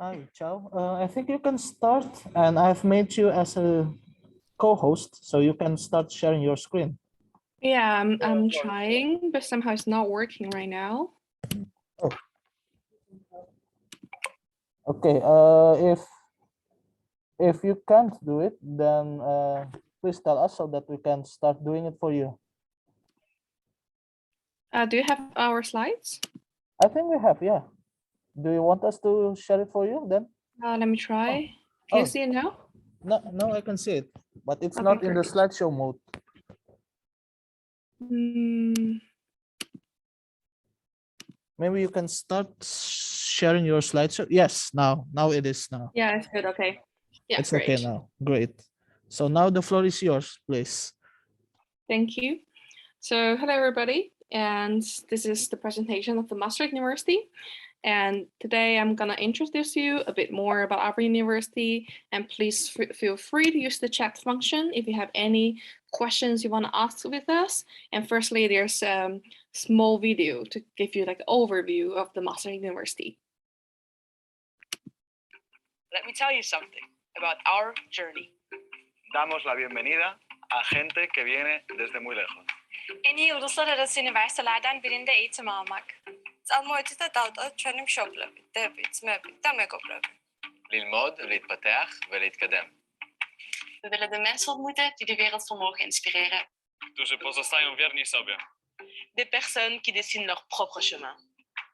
Hi, Chow. I think you can start, and I've made you as a co-host, so you can start sharing your screen. Yeah, I'm trying, but somehow it's not working right now. Oh. Okay. If you can't do it, then please tell us so that we can start doing it for you. Do you have our slides? I think we have. Yeah. Do you want us to share it for you then? Let me try. Oh. Can you see it now? No, no, I can see it, but it's Okay, not in the great. slideshow mode. Maybe you can start sharing your slideshow. Yes, now it is now. Yeah, it's good. Okay. Yeah, it's great. okay now. Great. So now the floor is yours, please. Thank you. So hello, everybody. And this is the presentation of the Maastricht University. And today I'm going to introduce you a bit more about our university. And please feel free to use the chat function if you have any questions you want to ask with us. And firstly, there's a small video to give you like an overview of the Maastricht University. Let me tell you something about our journey. Damos la bienvenida a gente que viene desde muy lejos. En iyi uluslararası üniversitelerden birinde eğitim almak. ללמוד את הדעות שונים שובלבים, דביץ, מבין, דמקובלבים. ללמוד, להתפתח ולהתקדם. We willen de mensen ontmoeten die de wereld vol mogen inspireren. Którzy pozostają wierni sobie. Des personnes qui dessinent leur propre chemin.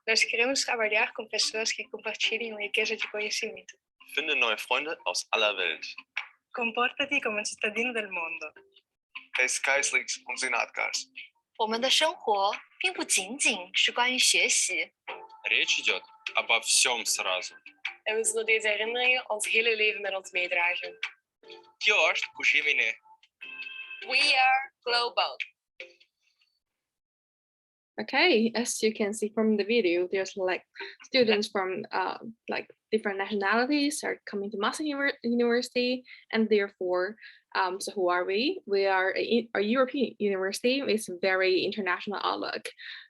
Nós queremos trabalhar com pessoas que compartilhem riqueza de conhecimento. Finde neue Freunde aus aller Welt. Comporta-te como um cidadão do mundo. Wees keizers onze nadkaars. 我们的生活并不仅仅是关于学习。 Речь идет обо всем сразу. En we zullen deze herinneringen ons hele leven met ons meedragen. We are global. Okay, as you can see from the video, there's like students from like different nationalities are coming to Maastricht University, and therefore, so who are we? We are a European university with a very international outlook.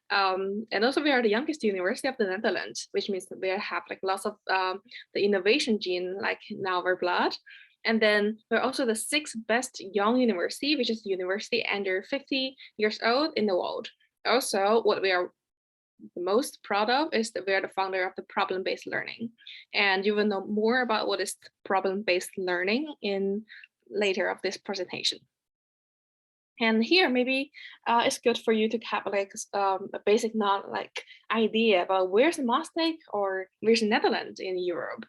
And also we are the youngest university of the Netherlands, which means that we have like lots of the innovation gene like in our blood. And then we're also the 6th best young university, which is the university under 50 years old in the world. Also, what we are the most proud of is that we are the founder of the problem-based learning. And you will know more about what is problem-based learning in later of this presentation. And here, maybe it's good for you to have like a basic idea about where's Maastricht or where's Netherlands in Europe.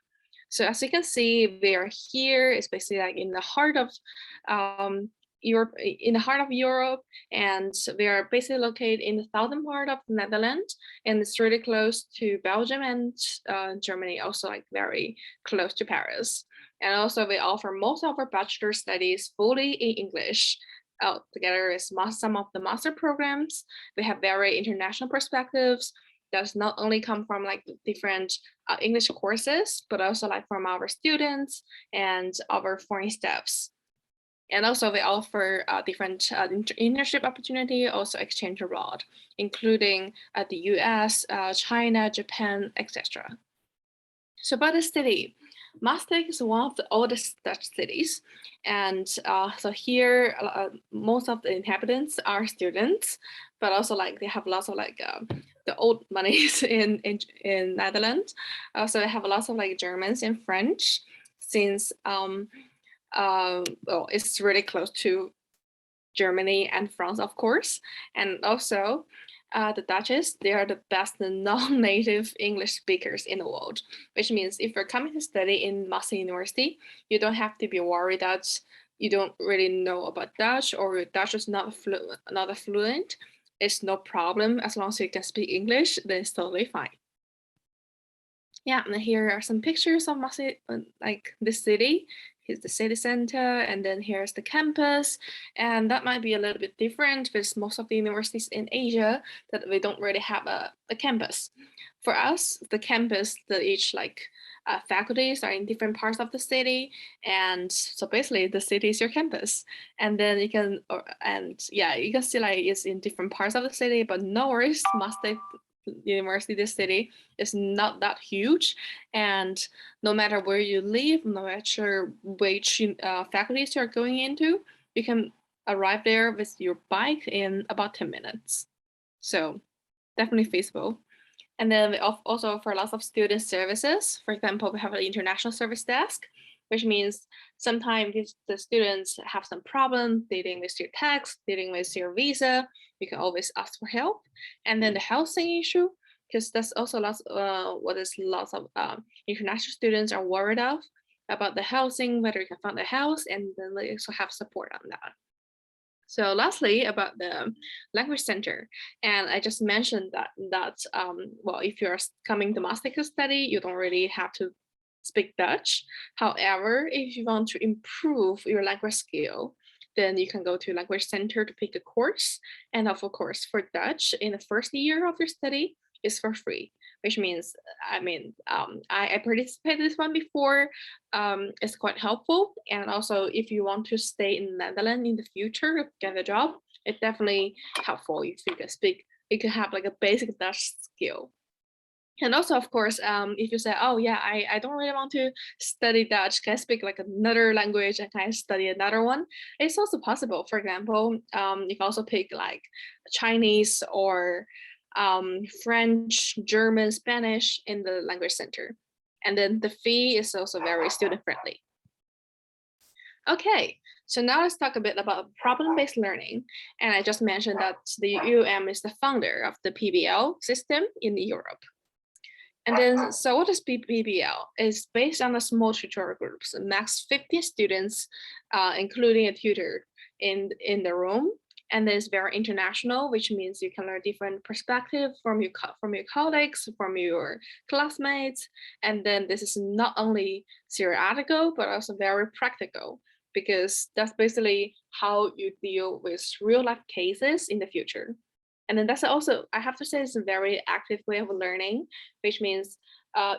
So as you can see, we are here. It's basically like in the heart of Europe, and we are basically located in the southern part of the Netherlands, and it's really close to Belgium and Germany, also like very close to Paris. And also we offer most of our bachelor studies fully in English. Together with some of the master programs. We have very international perspectives that not only come from like different English courses, but also like from our students and our foreign staffs. And also we offer different internship opportunity, also exchange abroad, including the US, China, Japan, etc. So about the city, Maastricht is one of the oldest Dutch cities. And so here, most of the inhabitants are students, but also like they have lots of like the old monies in Netherlands. Also they have lots of like Germans and French, since it's really close to Germany and France, of course. And also the Dutchies, they are the best non-native English speakers in the world, which means if you're coming to study in Maastricht University, you don't have to be worried that you don't really know about Dutch or your Dutch is not fluent. It's no problem. As long as you can speak English, then it's totally fine. Yeah, and here are some pictures of Maastricht, like this city. Here's the city center, and then here's the campus. And that might be a little bit different with most of the universities in Asia that we don't really have a campus. For us, the campus, each like faculties are in different parts of the city. And so basically the city is your campus. And then you can, you can see like it's in different parts of the city, but no worries, Maastricht university, this city is not that huge, and no matter where you live, no matter which faculties you're going into, you can arrive there with your bike in about 10 minutes. So definitely feasible. And then we also offer lots of student services. For example, we have an international service desk, which means sometimes the students have some problem dealing with your tax, dealing with your visa. You can always ask for help. And then the housing issue, because that's also lots of international students are worried of about the housing, whether you can find a house, and then they also have support on that. So lastly, about the language center, and I just mentioned that well, if you're coming to Maastricht to study, you don't really have to speak Dutch. However, if you want to improve your language skill, then you can go to language center to pick a course. And of course, for Dutch, in the first year of your study, is for free, which means, I participated this one before. It's quite helpful. And also, if you want to stay in the Netherlands in the future, get a job, it's definitely helpful if you can speak, you can have like a basic Dutch skill. And also, of course, if you say, oh yeah, I don't really want to study Dutch, can I speak like another language and can I study another one? It's also possible. For example, you can also pick like Chinese or French, German, Spanish in the language center. And then the fee is also very student friendly. Okay, so now let's talk a bit about problem-based learning. And I just mentioned that the UM is the founder of the PBL system in Europe. And then, so what is PBL? It's based on the small tutorial groups, max 50 students, including a tutor in the room. And then it's very international, which means you can learn different perspectives from your colleagues, from your classmates. And then this is not only theoretical, but also very practical, because that's basically how you deal with real life cases in the future. And then that's also, I have to say, it's a very active way of learning, which means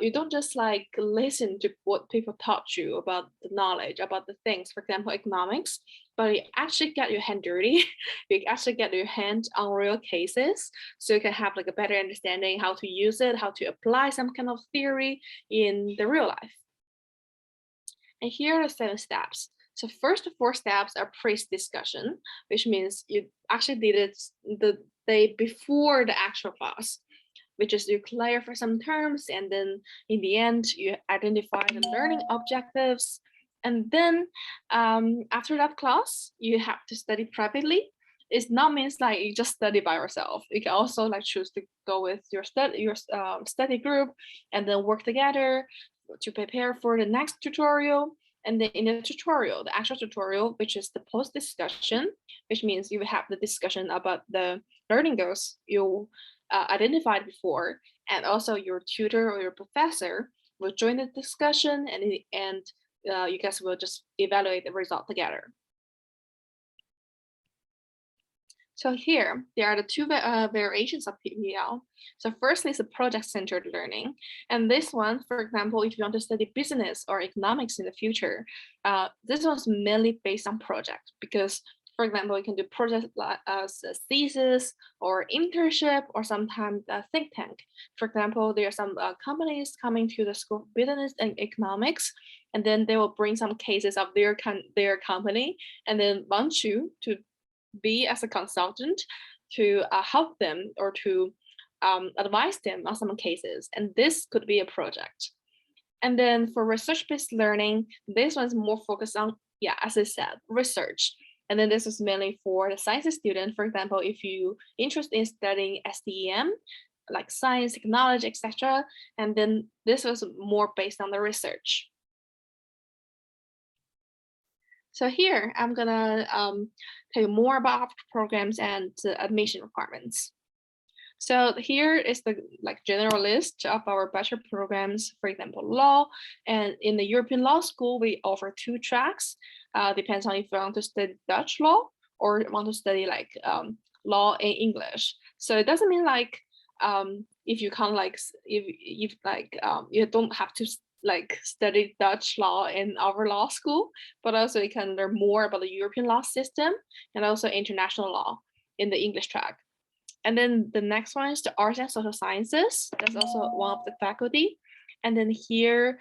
you don't just like listen to what people taught you about the knowledge, about the things, for example, economics, but you actually get your hand dirty. You actually get your hand on real cases. So you can have like a better understanding how to use it, how to apply some kind of theory in the real life. And here are the 7 steps. So first 4 steps are pre-discussion, which means you actually did it the day before the actual class, which is you clarify some terms, and then in the end, you identify the learning objectives. And then after that class, you have to study privately. It's not means like you just study by yourself. You can also like choose to go with your study group and then work together to prepare for the next tutorial. And then in the tutorial, the actual tutorial, which is the post discussion, which means you have the discussion about the learning goals you identified before, and also your tutor or your professor will join the discussion, and you guys will just evaluate the result together. So here, there are the 2 variations of PBL. So firstly, is a project-centered learning. And this one, for example, if you want to study business or economics in the future, this one's mainly based on project, because, for example, you can do project as a thesis or internship, or sometimes a think tank. For example, there are some companies coming to the School of Business and Economics, and then they will bring some cases of their company, and then want you to be as a consultant to help them or to advise them on some cases. And this could be a project. And then for research-based learning, this one's more focused on, yeah, as I said, research. And then this is mainly for the science student. For example, if you're interested in studying STEM, like science, technology, etc., and then this was more based on the research. So here, I'm gonna tell you more about our programs and admission requirements. So here is the general list of our bachelor programs, for example, law. And in the European Law School, we offer 2 tracks. Depends on if you want to study Dutch law or want to study like law in English. So it doesn't mean like if you can't like if you don't have to like study Dutch law in our law school, but also you can learn more about the European law system and also international law in the English track. And then the next one is the arts and social sciences. That's also one of the faculty. And then here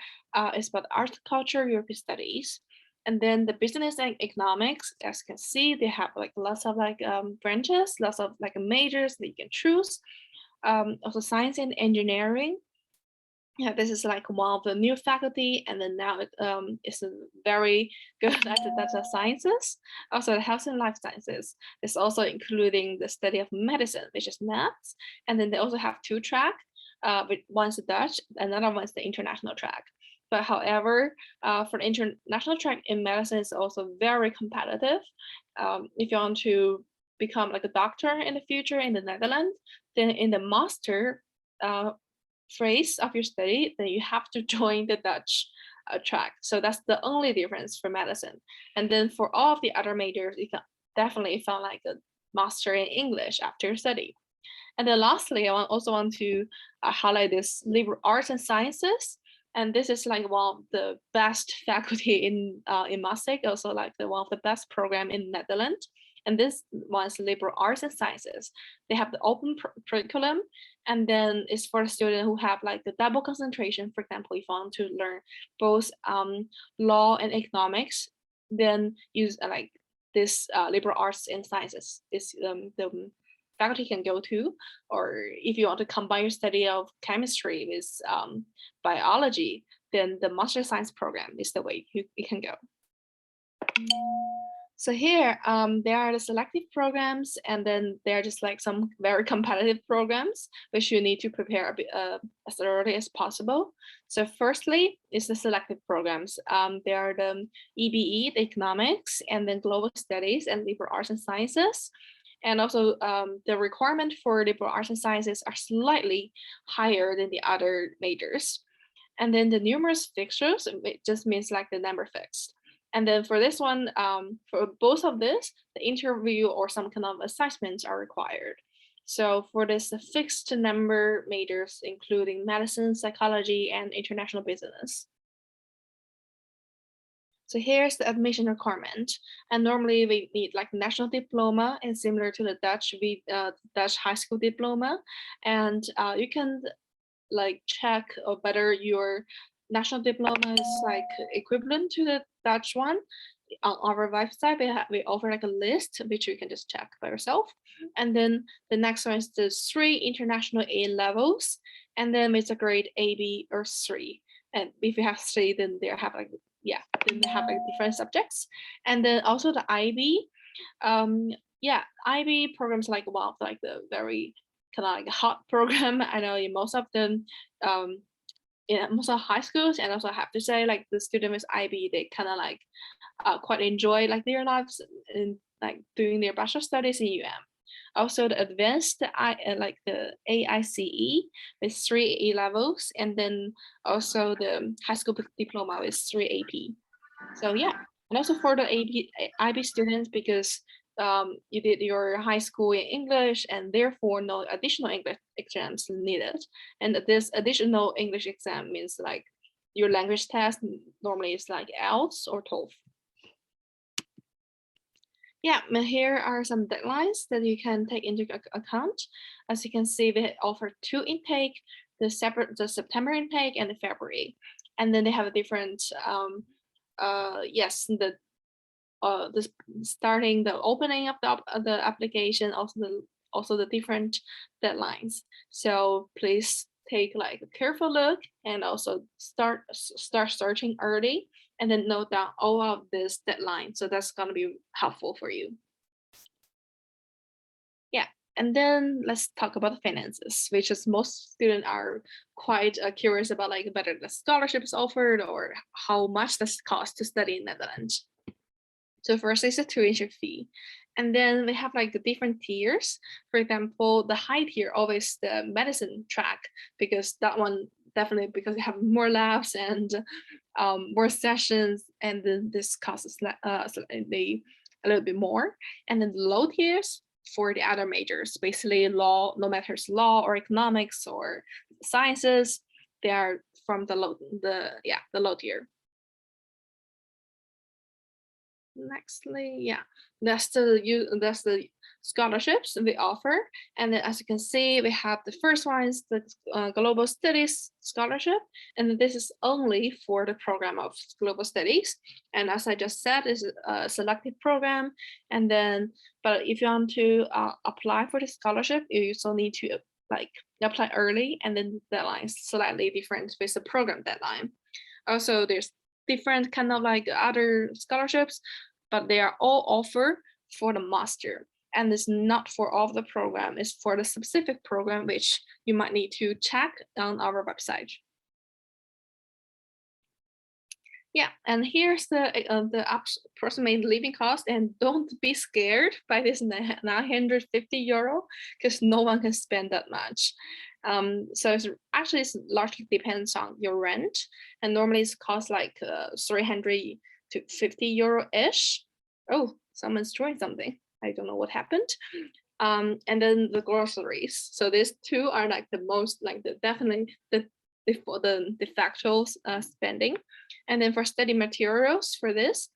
is about art, culture, European studies. And then the business and economics, as you can see, they have like lots of like branches, lots of like majors that you can choose. Also science and engineering. Yeah, this is like one of the new faculty, and then now it's very good at the data sciences. Also, the health and life sciences is also including the study of medicine, which is maths, and then they also have two track. But one's the Dutch, another one's the international track. But however, for the international track in medicine is also very competitive. If you want to become like a doctor in the future in the Netherlands, then in the master phase of your study, then you have to join the Dutch track. So that's the only difference for medicine. And then for all of the other majors, you can definitely find like a master in English after study. And then lastly, I also want to highlight this liberal arts and sciences. And this is like one of the best faculty in Maastricht, also like one of the best program in Netherlands. And this one's liberal arts and sciences. They have the open curriculum, and then it's for a student who have like the double concentration. For example, if you want to learn both law and economics, then use like this liberal arts and sciences is the faculty can go to. Or if you want to combine your study of chemistry with biology, then the master science program is the way you can go. So here, there are the selective programs, and then there are just like some very competitive programs, which you need to prepare as early as possible. So firstly, is the selective programs. There are the EBE, the economics, and then global studies and liberal arts and sciences. And also the requirement for liberal arts and sciences are slightly higher than the other majors. And then the numerous fixtures, it just means like the number fixed. And then for this one, for both of this, the interview or some kind of assessments are required. So for this fixed number majors, including medicine, psychology, and international business. So here's the admission requirement. And normally we need like national diploma, and similar to the Dutch, Dutch high school diploma. And you can like check whether your national diploma is like equivalent to the Dutch one. On our website, we offer like a list which you can just check by yourself. And then the next one is the 3 international A levels, and then it's a grade A, B, or 3. And if you have 3, then they have like then they have like different subjects. And then also the IB, IB programs like one of like the very kind of like hot program. I know in most of them, in most of high schools, and also I have to say like the student with IB, they kind of like quite enjoy like their lives in like doing their bachelor studies in UM. Also the advanced like the AICE with 3 A levels, and then also the high school diploma with 3 AP. So yeah, and also for the IB students, because you did your high school in English, and therefore no additional English exams needed. And this additional English exam means like your language test normally is like IELTS or TOEFL. Yeah, and here are some deadlines that you can take into account. As you can see, they offer 2 intake, the September intake and the February. And then they have a different, the starting the opening of the application, also the different deadlines. So please take like a careful look, and also start searching early, and then note down all of this deadline. So that's going to be helpful for you. Yeah, and then let's talk about the finances, which is most students are quite curious about, like whether the scholarship is offered or how much does it cost to study in Netherlands. So first is the tuition fee. And then we have like the different tiers. For example, the high tier always the medicine track, because that one definitely because you have more labs and more sessions, and then this costs a little bit more. And then the low tiers for the other majors, basically law, no matter it's law or economics or sciences, they are from the low tier. Nextly, yeah, that's the scholarships we offer. And then as you can see, we have the first one is the Global Studies Scholarship. And this is only for the program of Global Studies. And as I just said, it's a selective program. And then, but if you want to apply for the scholarship, you also need to apply early, and then the deadline is slightly different with the program deadline. Also, there's different kind of like other scholarships, but they are all offered for the master, and it's not for all of the program. It's for the specific program, which you might need to check on our website. Yeah, and here's the approximate living cost, and don't be scared by this 950 euro, because no one can spend that much. So it's largely depends on your rent, and normally it's cost like 300 to 50 euro-ish. Oh, someone's doing something. I don't know what happened. And then the groceries. So these two are like the most, like definitely the de facto spending. And then for study materials for this,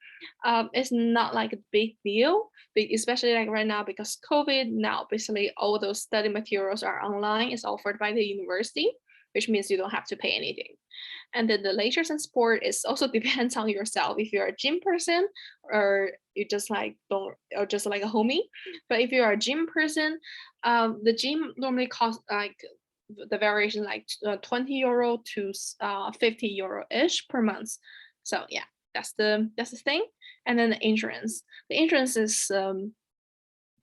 it's not like a big deal, especially like right now because COVID. Now basically all those study materials are online. It's offered by the university, which means you don't have to pay anything. And then the leisure and sport is also depends on yourself. If you're a gym person, or you just like don't, or just like a homie. But if you're a gym person, the gym normally costs like the variation like 20 euro to 50 euro-ish per month. So yeah, that's the thing. And then the insurance. The insurance is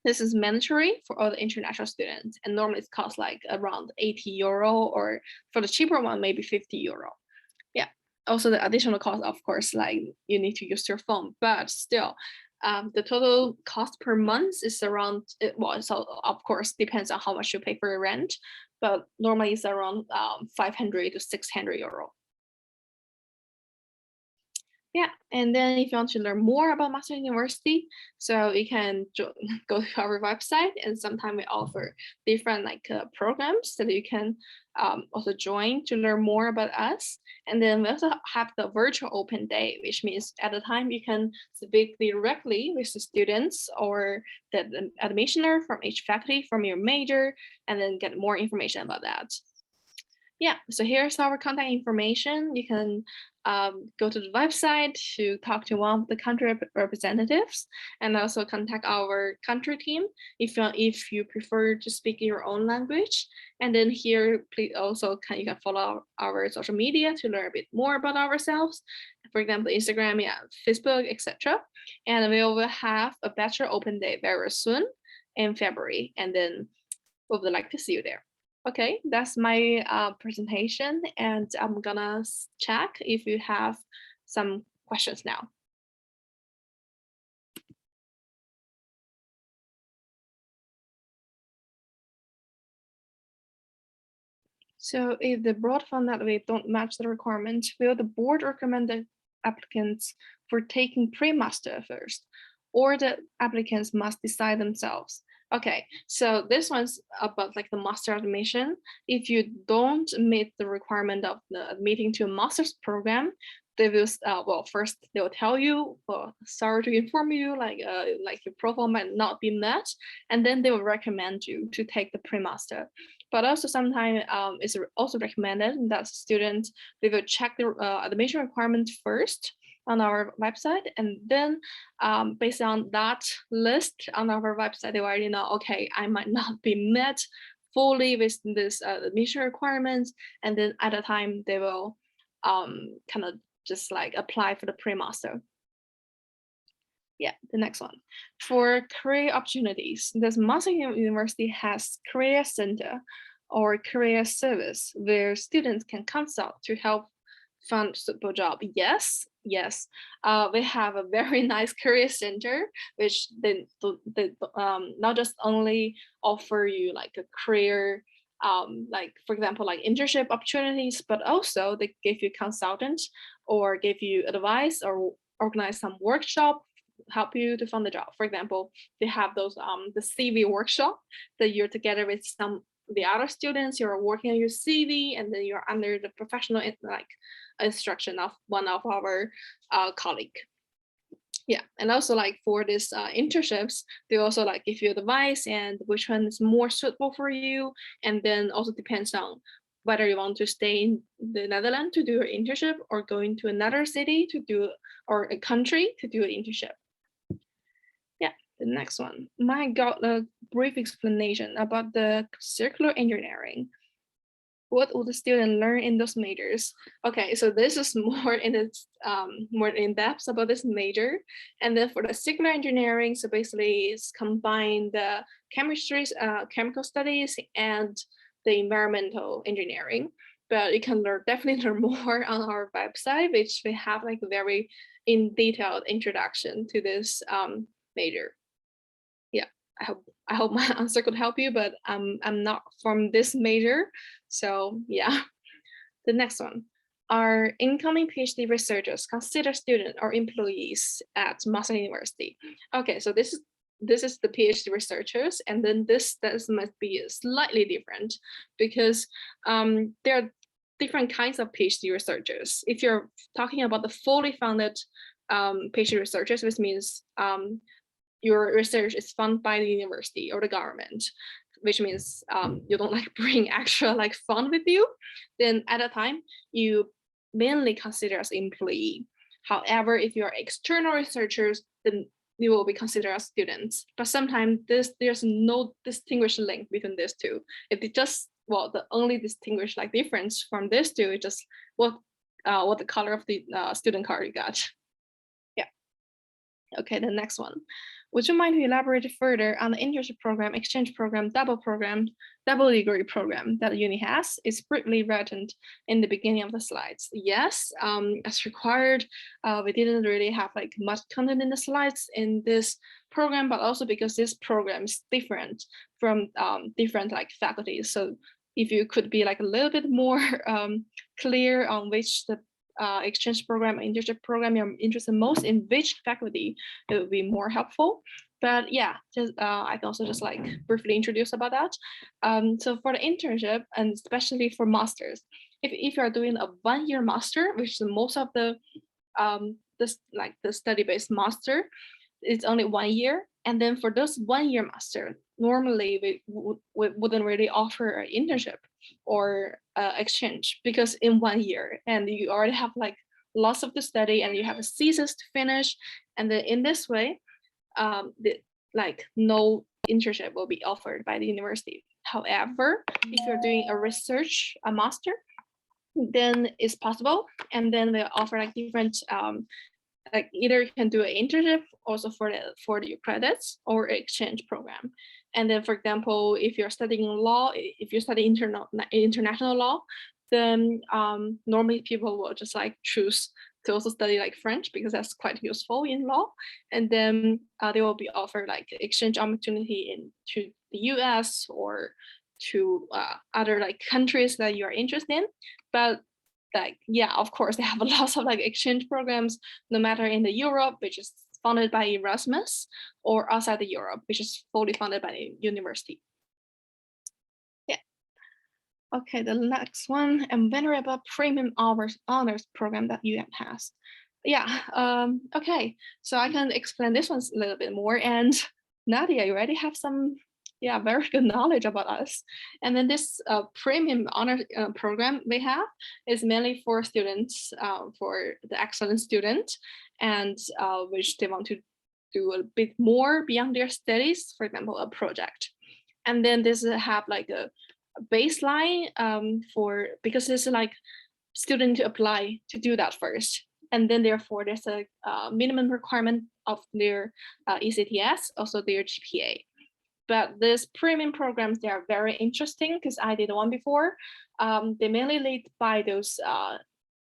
this is mandatory for all the international students, and normally it costs like around 80 euro, or for the cheaper one, maybe 50 euro. Yeah. Also the additional cost, of course, like you need to use your phone, but still, the total cost per month is around, well, so of course depends on how much you pay for your rent, but normally it's around 500 to 600 euro. Yeah, and then if you want to learn more about Maastricht University, so you can go to our website, and sometimes we offer different like programs that you can also join to learn more about us. And then we also have the virtual open day, which means at the time you can speak directly with the students or the admissioner from each faculty from your major, and then get more information about that. Yeah, so here's our contact information. You can go to the website to talk to one of the country representatives, and also contact our country team if you prefer to speak your own language. And then here, please also you can follow our social media to learn a bit more about ourselves. For example, Instagram, yeah, Facebook, etc. And we will have a bachelor open day very soon in February, and then we would like to see you there. Okay, that's my presentation, and I'm gonna check if you have some questions now. So if the broad fund that we don't match the requirement, will the board recommend the applicants for taking pre-master first, or the applicants must decide themselves? Okay, so this one's about like the master admission. If you don't meet the requirement of the admitting to a master's program, they will well, first they will tell you, well, sorry to inform you, like your profile might not be met, and then they will recommend you to take the pre-master. But also sometimes it's also recommended that students, they will check the admission requirement first on our website, and then based on that list on our website, they already know, okay, I might not be met fully with this admission requirements, and then at a time they will kind of just like apply for the pre-master. Yeah, the next one. For career opportunities, this Maastricht University has career center or career service where students can consult to help find a suitable job. Yes, we have a very nice career center, which they not just only offer you like a career, like for example, like internship opportunities, but also they give you consultant or give you advice or organize some workshop, help you to find the job. For example, they have those the CV workshop that you're together with the other students, you're working on your CV, and then you're under the professional like instruction of one of our colleague. Yeah, and also like for this internships, they also like give you advice and which one is more suitable for you, and then also depends on whether you want to stay in the Netherlands to do your internship or going to another city to do, or a country to do an internship. Yeah, the next one. I got a brief explanation about the circular engineering. What will the student learn in those majors? Okay, so this is more more in depth about this major. And then for the circular engineering, so basically it's combined the chemistry, chemical studies and the environmental engineering. But you can definitely learn more on our website, which we have like a very in detailed introduction to this major. Yeah, I hope my answer could help you, but I'm not from this major. So yeah, the next one. Are incoming PhD researchers considered students or employees at Maastricht University? Okay, so this is the PhD researchers, and then this must be slightly different because there are different kinds of PhD researchers. If you're talking about the fully funded PhD researchers, which means your research is funded by the university or the government, which means you don't like bring extra like fund with you, then at a time you mainly consider as employee. However, if you are external researchers, then you will be considered as students. But sometimes there's no distinguished link between these two. If it just, well, the only distinguished like difference from these two is just what the color of the student card you got. Yeah. Okay, the next one. Would you mind to elaborate further on the internship program, exchange program, double degree program that uni has? It's briefly written in the beginning of the slides. Yes, as required, we didn't really have like much content in the slides in this program, but also because this program is different from different like faculties. So if you could be like a little bit more clear on which the exchange program, internship program you're interested most in, which faculty, it would be more helpful. But yeah, just I can also just like briefly introduce about that. So for the internship, and especially for masters, if you are doing a 1-year master, which is most of the the study-based master, it's only 1 year. And then for those 1-year master, normally we wouldn't really offer an internship or exchange, because in 1 year and you already have like lots of the study and you have a thesis to finish, and then in this way no internship will be offered by the university. However, if you're doing a master, then it's possible, and then they offer like different like either you can do an internship also for your credits or exchange program. And then, for example, if you're studying law, if you study international law, then normally people will just like choose to also study like French, because that's quite useful in law. And then they will be offered like exchange opportunity to the US or to other like countries that you are interested in. But like, yeah, of course, they have a lot of like exchange programs, no matter in the Europe, which is funded by Erasmus, or outside the Europe, which is fully funded by the university. Yeah. Okay, the next one, and venerable premium honors program that UM has. Yeah, okay, so I can explain this one a little bit more. And Nadia, you already have some very good knowledge about us. And then this premium honor program we have is mainly for students, for the excellent student, and which they want to do a bit more beyond their studies, for example, a project. And then this have like a baseline because it's like student to apply to do that first. And then therefore there's a minimum requirement of their ECTS, also their GPA. But these premium programs, they are very interesting because I did one before. They mainly lead by those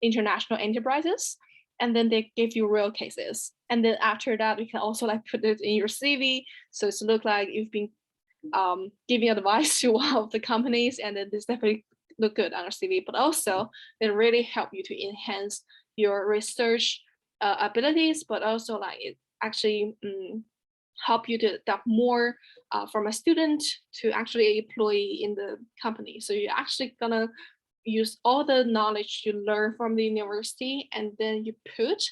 international enterprises, and then they give you real cases. And then after that, you can also like put it in your CV. So it's look like you've been giving advice to one of the companies, and then this definitely look good on your CV. But also they really help you to enhance your research abilities, but also like it actually help you to adapt more from a student to actually an employee in the company. So you're actually gonna use all the knowledge you learn from the university, and then you put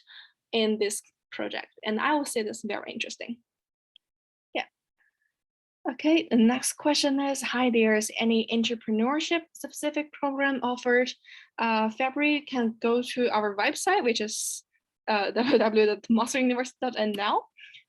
in this project. And I will say this very interesting. Yeah. Okay, the next question is, hi, there's any entrepreneurship specific program offered? February can go to our website, which is www.maastrichtuniversity.nl.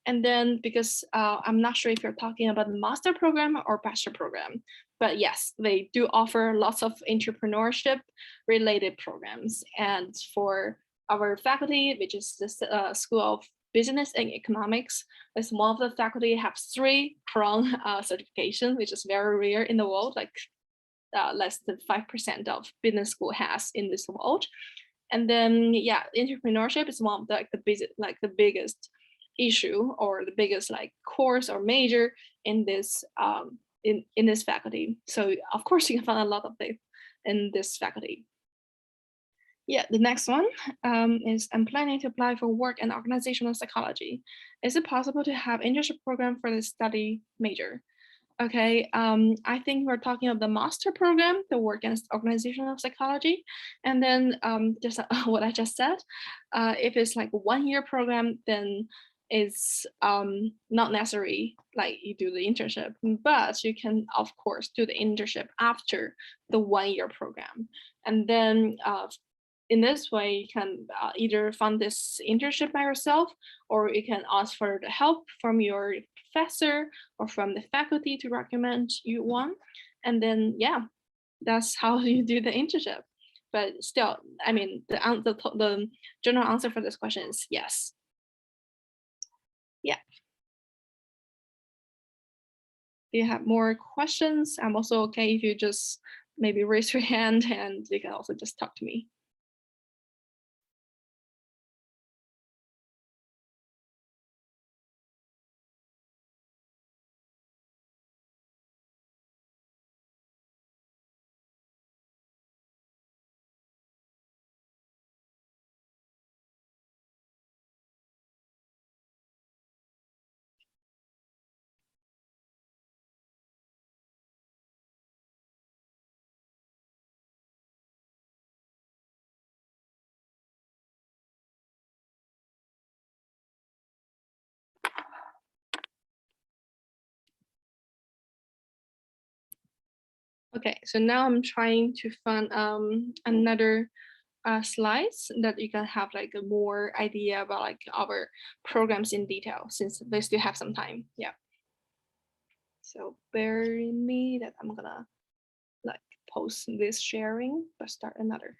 And then because I'm not sure if you're talking about the master program or bachelor program, but yes, they do offer lots of entrepreneurship related programs. And for our faculty, which is the School of Business and Economics, as one of the faculty have 3 Krol certification, which is very rare in the world, like less than 5% of business school has in this world. And then, yeah, entrepreneurship is one of the biggest issue or the biggest like course or major in this in this faculty. So of course you can find a lot of it in this faculty. Yeah, the next one is, I'm planning to apply for work and organizational psychology. Is it possible to have internship program for this study major? Okay, I think we're talking of the master program, the work and organizational psychology. And then just what I just said, if it's like a 1-year program, then it's not necessary like you do the internship, but you can of course do the internship after the 1-year program. And then in this way, you can either fund this internship by yourself, or you can ask for the help from your professor or from the faculty to recommend you one. And then, yeah, that's how you do the internship. But still, I mean, the general answer for this question is yes. Yeah. Do you have more questions? I'm also okay if you just maybe raise your hand and you can also just talk to me. Okay, so now I'm trying to find another slides that you can have like a more idea about like our programs in detail, since they still have some time. Yeah. So bear with me that I'm gonna like post this sharing, but start another.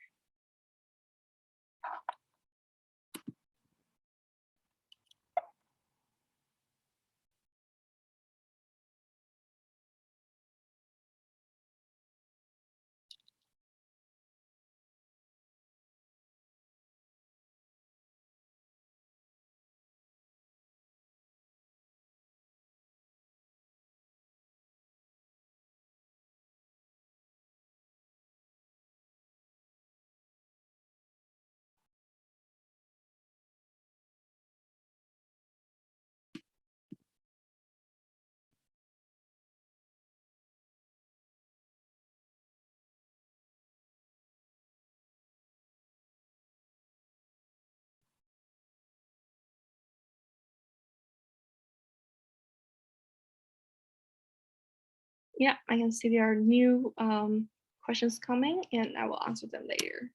Yeah, I can see there are new questions coming and I will answer them later.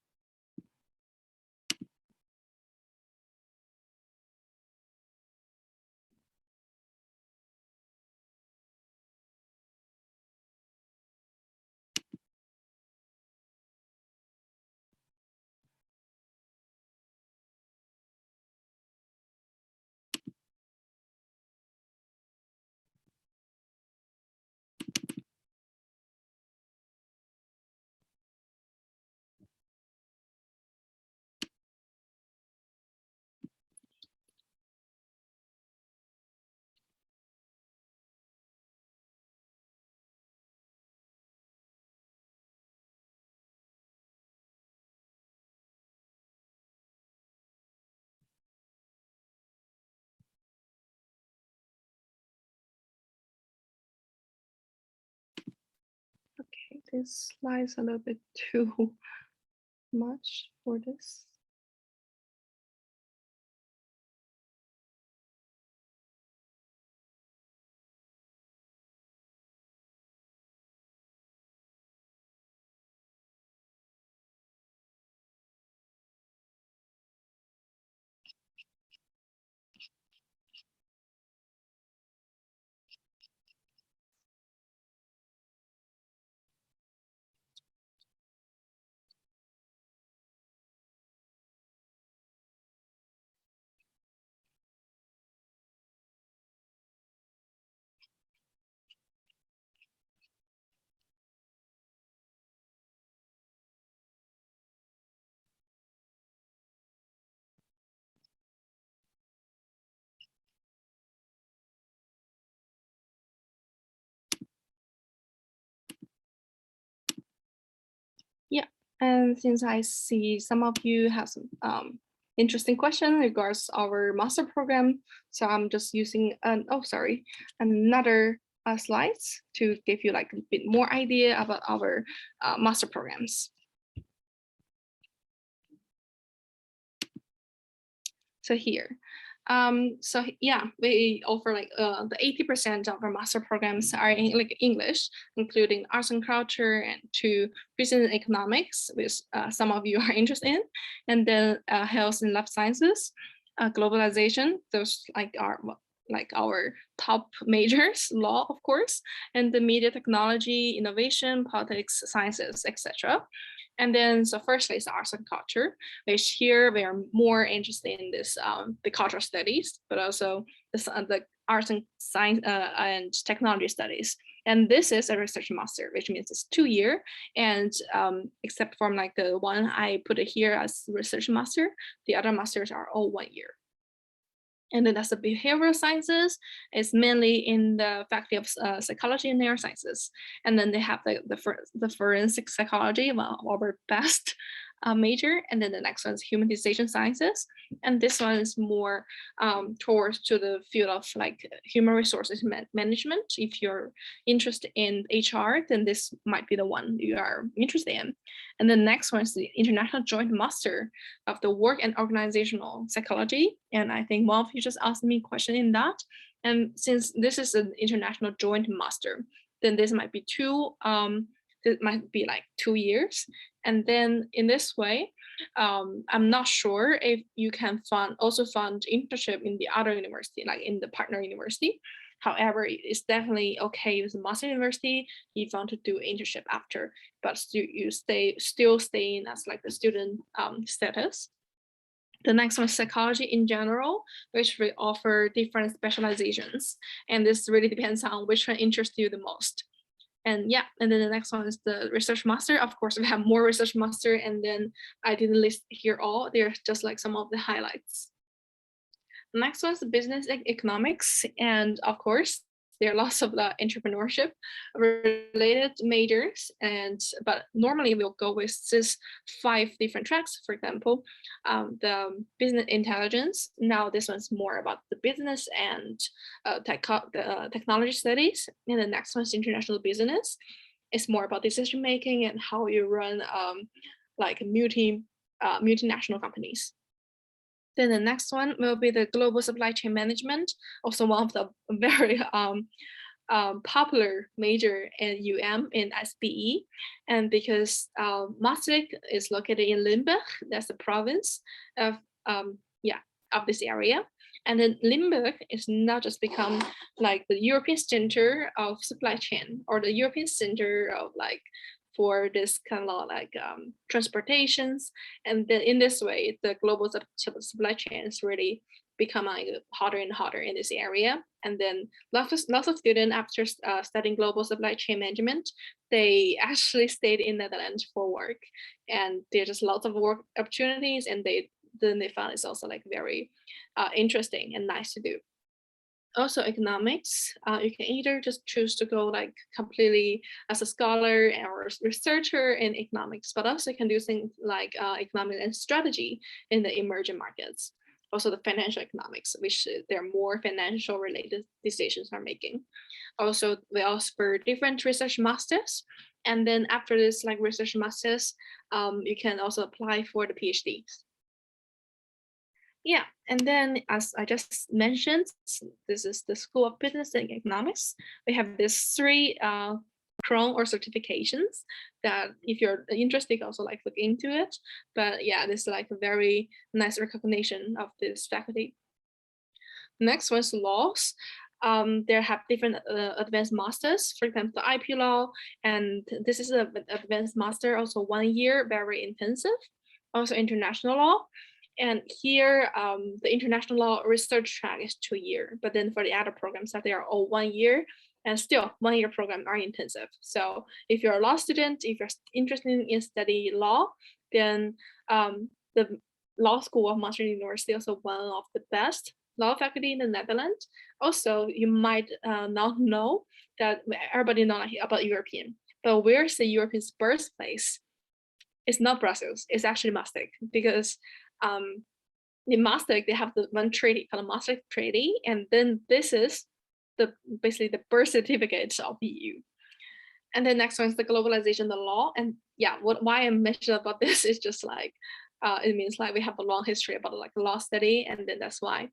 Okay, this slide is a little bit too much for this. And since I see some of you have some interesting question regards our master program, so I'm just using another slides to give you like a bit more idea about our master programs. So here, so yeah, we offer like the 80% of our master programs are in like English, including arts and culture and to business and economics, which some of you are interested in, and then health and life sciences, globalization, those are like our top majors, law, of course, and the media technology, innovation, politics, sciences, etc. And then, so firstly is arts and culture, which here we are more interested in this, the cultural studies, but also the arts and science and technology studies. And this is a research master, which means it's 2 year. And except from like the one I put it here as research master, the other masters are all 1 year. And then that's the behavioral sciences. It's mainly in the faculty of psychology and neurosciences. And then they have the forensic psychology, our best major. And then the next one is humanization sciences. And this one is more towards to the field of like human resources management. If you're interested in HR, then this might be the one you are interested in. And the next one is the International Joint Master of the Work and Organizational Psychology. And I think one of you just asked me a question in that. And since this is an international joint master, then this might be it might be like 2 years. And then in this way, I'm not sure if you can also fund internship in the other university, like in the partner university. However, it's definitely okay with the master university if you want to do internship after, but you still staying as like the student status. The next one is psychology in general, which we offer different specializations. And this really depends on which one interests you the most. And yeah, and then the next one is the research master. Of course, we have more research master, and then I didn't list here all. They're just like some of the highlights. The next one is business economics, and of course, there are lots of entrepreneurship related majors, but normally we'll go with this 5 different tracks. For example, the business intelligence. Now this one's more about the business and technology studies, and the next one is international business. It's more about decision making and how you run like multinational companies. Then the next one will be the global supply chain management, also one of the very popular major in in SBE. And because Maastricht is located in Limburg, that's the province of this area. And then Limburg is not just become like the European center of supply chain or the European center of like for this kind of like transportations. And then in this way, the global supply chains really become like hotter and hotter in this area. And then lots of students after studying global supply chain management, they actually stayed in Netherlands for work. And there's just lots of work opportunities, and then they found it's also like very interesting and nice to do. Also economics, you can either just choose to go like completely as a scholar or researcher in economics, but also you can do things like economic and strategy in the emerging markets. Also the financial economics, which there are more financial related decisions are making. Also, we offer different research masters. And then after this like research masters, you can also apply for the PhDs. Yeah, and then as I just mentioned, this is the School of Business and Economics. We have these 3 Krol or certifications that if you're interested, you can also like look into it. But yeah, this is like a very nice recognition of this faculty. Next one is laws. There have different advanced masters, for example, the IP law, and this is an advanced master, also 1 year, very intensive. Also international law. And here, the international law research track is 2 years, but then for the other programs that they are all 1 year, and still 1 year program are intensive. So if you're a law student, if you're interested in studying law, then the law school of Maastricht University is also one of the best law faculty in the Netherlands. Also, you might not know that everybody knows about European, but where's the European's birthplace? it's not Brussels, it's actually Maastricht, because in Maastricht, they have the one treaty called the Maastricht Treaty, and then this is basically the birth certificate of EU. And the next one is the globalization, the law. And yeah, why I mentioned about this is just like, it means like we have a long history about like law study, and then that's why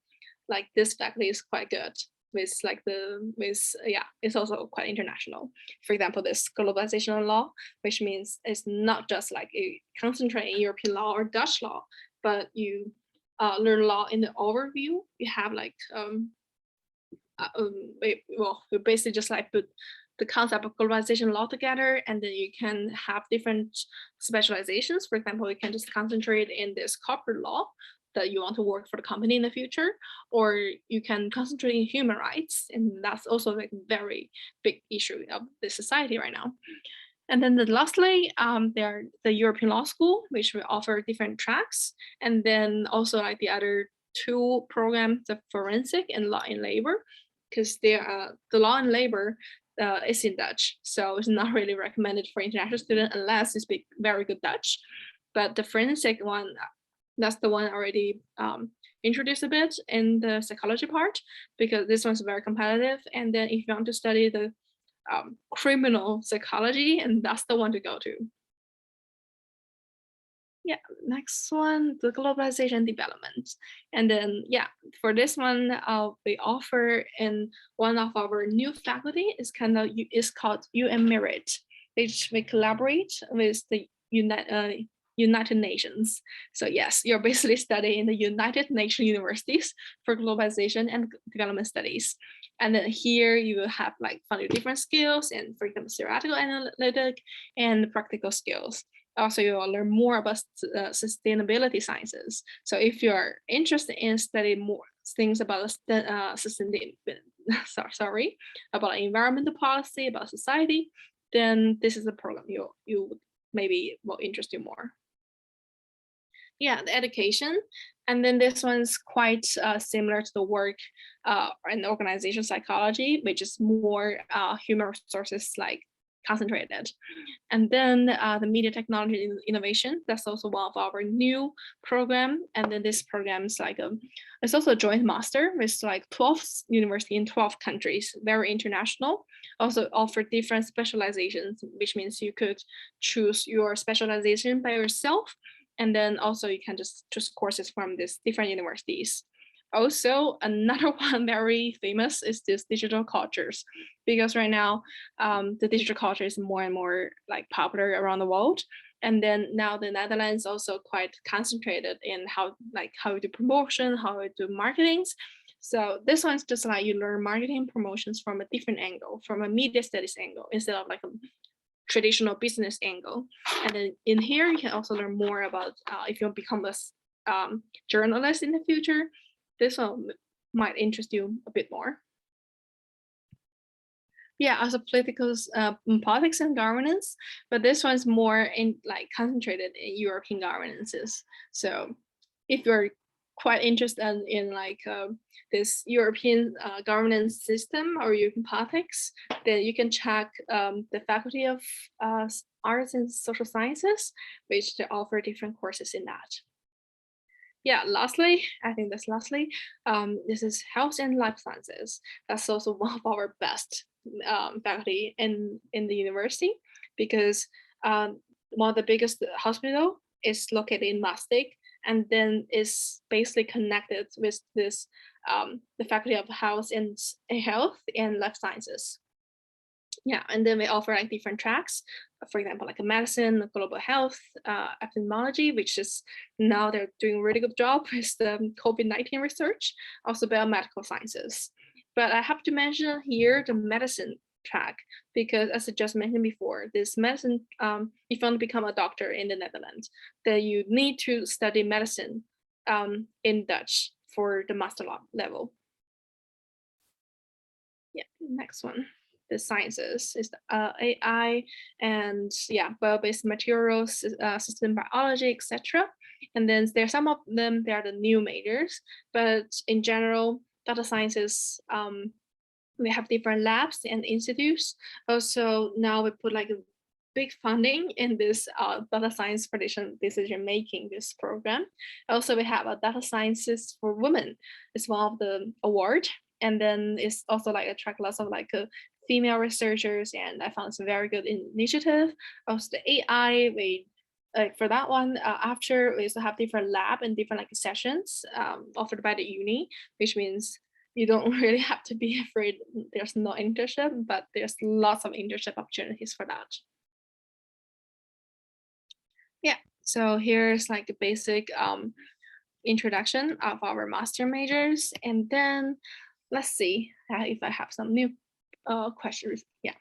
like this faculty is quite good with like it's also quite international. For example, this globalization law, which means it's not just like a concentrate in European law or Dutch law, but you learn law in the overview. You have like we basically just like put the concept of globalization law together, and then you can have different specializations. For example, you can just concentrate in this corporate law that you want to work for the company in the future, or you can concentrate in human rights, and that's also like a very big issue of the society right now. And then lastly, there are the European Law School, which will offer different tracks, and then also like the other two programs, the forensic and law and labor, because the law and labor is in Dutch, so it's not really recommended for international students unless you speak very good Dutch. But the forensic one, that's the one already introduced a bit in the psychology part, because this one's very competitive. And then if you want to study the criminal psychology, and that's the one to go to. Yeah, next one, the globalization development. And then, yeah, for this one, we offer in one of our new faculty is called UN Merit, which we collaborate with the United Nations. So yes, you're basically studying in the United Nations universities for globalization and development studies. And then here you will have like funded different skills, and for example, theoretical, analytic, and practical skills. Also, you will learn more about sustainability sciences. So if you're interested in studying more things about about environmental policy, about society, then this is a program you maybe will interest you more. Yeah, the education. And then this one's quite similar to the work in organization psychology, which is more human resources like concentrated. And then the media technology innovation, that's also one of our new program. And then this program is like it's also a joint master with like 12 universities in 12 countries, very international. Also offer different specializations, which means you could choose your specialization by yourself. And then also you can just choose courses from these different universities. Also, another one very famous is this digital cultures, because right now the digital culture is more and more like popular around the world. And then now the Netherlands also quite concentrated in how you do promotion, how you do marketings. So this one's just like you learn marketing promotions from a different angle, from a media studies angle, instead of like a traditional business angle. And then in here, you can also learn more about if you become a journalist in the future. This one might interest you a bit more. Yeah, also politics and governance, but this one's more in like concentrated in European governances. So if you're quite interested in like this European governance system or European politics, then you can check the Faculty of Arts and Social Sciences, which they offer different courses in that. Yeah, lastly, this is health and life sciences. That's also one of our best faculty in the university, because one of the biggest hospital is located in Maastricht, and then is basically connected with this the Faculty of Health and Life Sciences. Yeah, and then we offer like different tracks, for example, like a medicine, global health, epidemiology, which is now they're doing a really good job with the COVID-19 research, also biomedical sciences. But I have to mention here the medicine track, because as I just mentioned before, this medicine, if you want to become a doctor in the Netherlands, then you need to study medicine in Dutch for the master level. Yeah, next one. The sciences is the AI and bio-based materials, system biology, etc. And then there's some of them, they are the new majors, but in general, data sciences, we have different labs and institutes. Also now we put like big funding in this data science decision making this program. Also, we have a data sciences for women. It's one of the award, and then it's also like attract lots of like female researchers, and I found it's a very good initiative. Also, the AI, we for that one, after we also have different lab and different like sessions offered by the uni, which means you don't really have to be afraid there's no internship, but there's lots of internship opportunities for that. Yeah, so here's like a basic introduction of our master majors. And then let's see if I have some new questions. Yeah.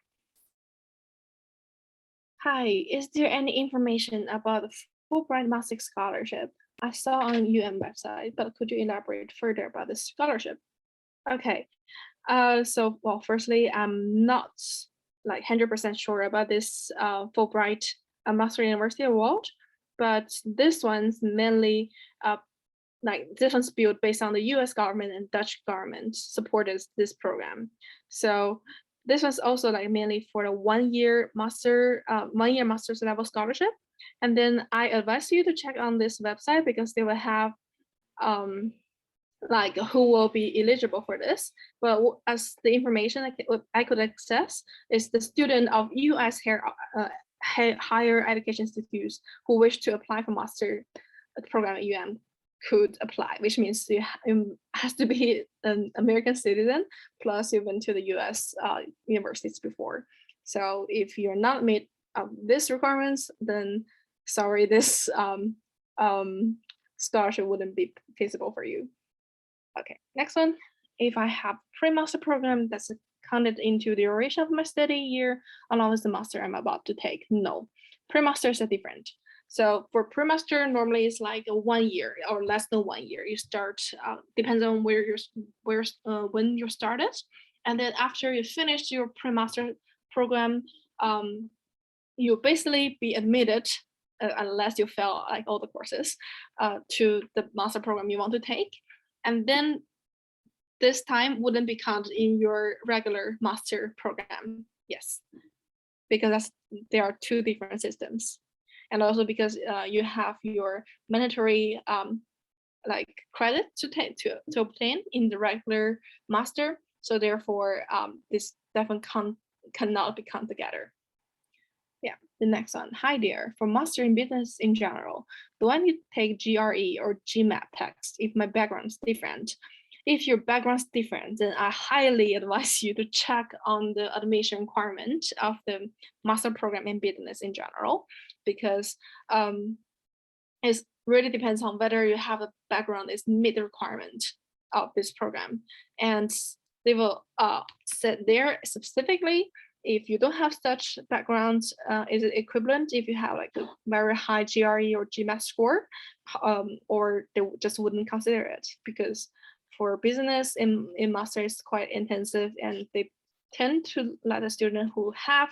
Hi, is there any information about the Fulbright Maastricht Scholarship? I saw on UM website, but could you elaborate further about the scholarship? Okay, so well, firstly, I'm not like 100% sure about this Fulbright Maastricht University award, but this one's mainly like this one's built based on the US government and Dutch government supported this program. So this was also like mainly for a one-year master's level scholarship. And then I advise you to check on this website because they will have like who will be eligible for this. But as the information I could access is the student of US higher education institutes who wish to apply for master program at UM could apply, which means you has to be an American citizen, plus you went to the US universities before. So if you're not meet these requirements, then sorry, this scholarship wouldn't be feasible for you. Okay, next one. If I have pre-master program that's counted into the duration of my study year, along with the master I'm about to take, no. Pre-masters are different. So for pre-master, normally it's like a 1 year or less than 1 year. You start, depends on when you started. And then after you finish your pre-master program, you'll basically be admitted, unless you fail like all the courses, to the master program you want to take. And then this time wouldn't be counted in your regular master program. Yes, because there are two different systems. And also because you have your mandatory like credit to obtain in the regular master. So therefore, this definitely cannot be counted together. Yeah, the next one. Hi there. For master in business in general, do I need to take GRE or GMAT text if my background is different? If your background is different, then I highly advise you to check on the admission requirement of the master program in business in general, because it really depends on whether you have a background is meet the requirement of this program. And they will set there specifically, if you don't have such background, is it equivalent if you have like a very high GRE or GMAT score, or they just wouldn't consider it, because for business in master is quite intensive, and they tend to let a student who have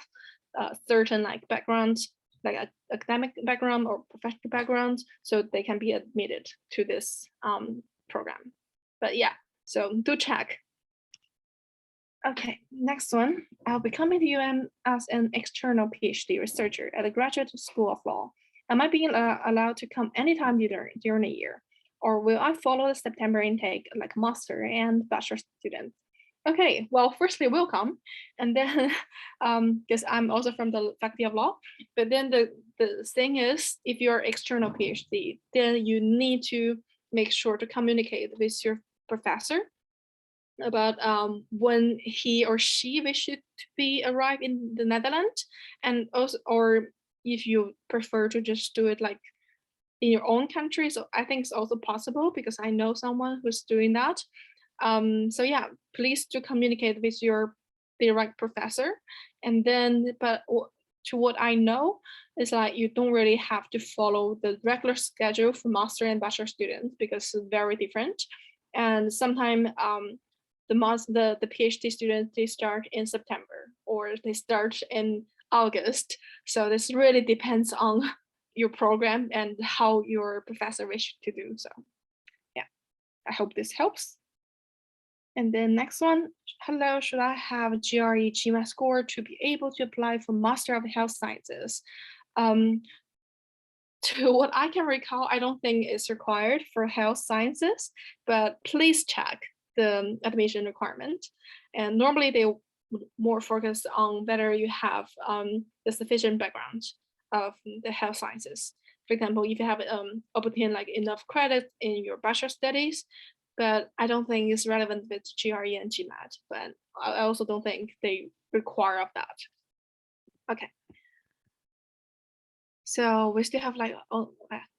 certain like backgrounds, like academic background or professional background, so they can be admitted to this program. But yeah, so do check. Okay, next one. I'll be coming to UM as an external PhD researcher at the Graduate School of Law. Am I being allowed to come anytime during the year? Or will I follow the September intake like master and bachelor students? Okay, well, firstly, welcome. And then, because I'm also from the Faculty of Law, but then the thing is, if you're external PhD, then you need to make sure to communicate with your professor about when he or she wishes to be arrive in the Netherlands, and also, or if you prefer to just do it like in your own country. So I think it's also possible, because I know someone who's doing that. So yeah, please do communicate with your direct professor. And then, but to what I know is like you don't really have to follow the regular schedule for master and bachelor students, because it's very different. And sometimes the PhD students, they start in September or they start in August. So this really depends on your program and how your professor wishes to do so. Yeah, I hope this helps. And then next one, hello, should I have a GRE GMAT score to be able to apply for Master of Health Sciences? To what I can recall, I don't think it's required for health sciences, but please check the admission requirement. And normally they would more focus on whether you have the sufficient background of the health sciences. For example, if you have obtained like enough credit in your bachelor studies, but I don't think it's relevant with GRE and GMAT, but I also don't think they require of that. Okay. So we still have like,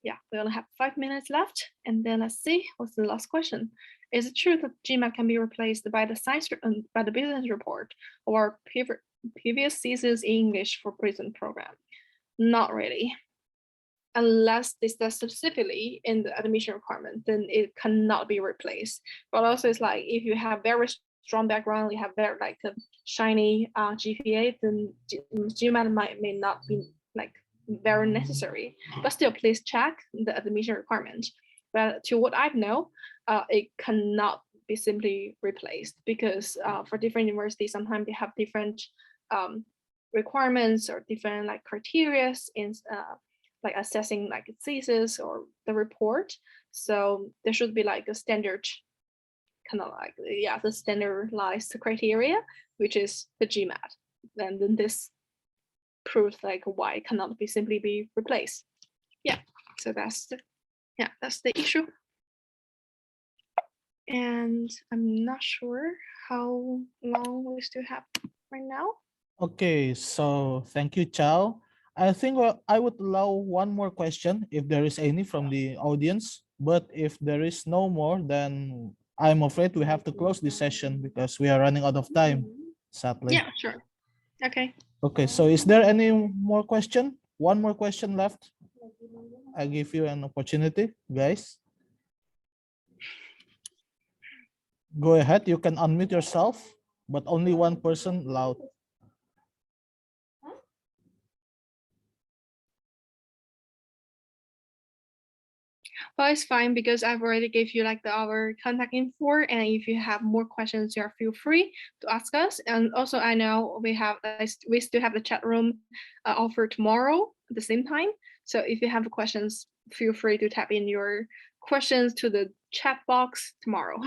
yeah, we only have 5 minutes left. And then let's see, what's the last question? Is it true that GMAT can be replaced by the business report or previous thesis in English for prison program? Not really. Unless they said specifically in the admission requirement, then it cannot be replaced. But also it's like, if you have very strong background, you have very like a shiny GPA, then GMAT may not be like very necessary, but still please check the admission requirement. But to what I know, it cannot be simply replaced because for different universities, sometimes they have different requirements or different like criteria in like assessing like a thesis or the report. So there should be like a standard kind of like, yeah, the standardized criteria, which is the GMAT. And then this proves like why it cannot be simply be replaced. Yeah, so that's the issue. And I'm not sure how long we still have right now. Okay, so thank you, Chao. I think I would allow one more question if there is any from the audience, but if there is no more, then I'm afraid we have to close this session because we are running out of time, sadly. Yeah, sure. Okay. Okay, so is there any more question? One more question left? I give you an opportunity, guys. Go ahead, you can unmute yourself, but only one person loud. Well, it's fine because I've already gave you like our contact info, and if you have more questions, you are feel free to ask us. And also, I know we still have the chat room offer tomorrow at the same time. So if you have questions, feel free to type in your questions to the chat box tomorrow.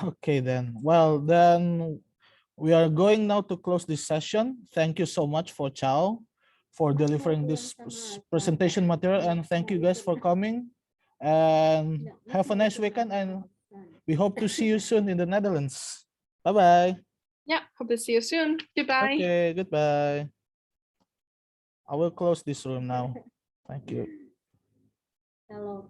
Okay, then. Well, then we are going now to close this session. Thank you so much for Chao for delivering this presentation material, and thank you guys for coming, and have a nice weekend, and we hope to see you soon in the Netherlands. Bye-bye. Yeah, hope to see you soon. Goodbye. Okay, goodbye. I will close this room now. Thank you. Hello.